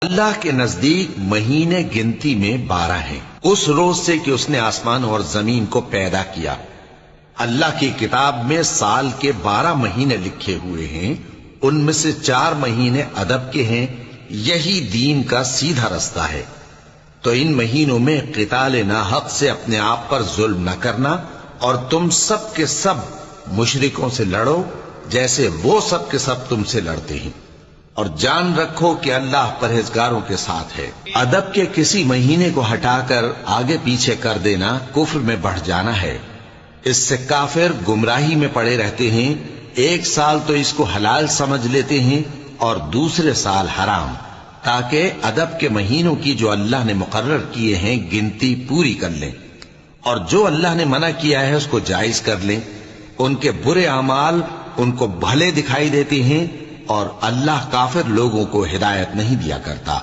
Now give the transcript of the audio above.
اللہ کے نزدیک مہینے گنتی میں 12 ہیں، اس روز سے کہ اس نے آسمان اور زمین کو پیدا کیا۔ اللہ کی کتاب میں سال کے 12 مہینے لکھے ہوئے ہیں، ان میں سے 4 مہینے ادب کے ہیں، یہی دین کا سیدھا رستہ ہے۔ تو ان مہینوں میں قتال ناحق سے اپنے آپ پر ظلم نہ کرنا، اور تم سب کے سب مشرکوں سے لڑو جیسے وہ سب کے سب تم سے لڑتے ہیں، اور جان رکھو کہ اللہ پرہیزگاروں کے ساتھ ہے۔ ادب کے کسی مہینے کو ہٹا کر آگے پیچھے کر دینا کفر میں بڑھ جانا ہے، اس سے کافر گمراہی میں پڑے رہتے ہیں۔ ایک سال تو اس کو حلال سمجھ لیتے ہیں اور دوسرے سال حرام، تاکہ ادب کے مہینوں کی جو اللہ نے مقرر کیے ہیں گنتی پوری کر لیں، اور جو اللہ نے منع کیا ہے اس کو جائز کر لیں۔ ان کے برے اعمال ان کو بھلے دکھائی دیتے ہیں، اور اللہ کافر لوگوں کو ہدایت نہیں دیا کرتا۔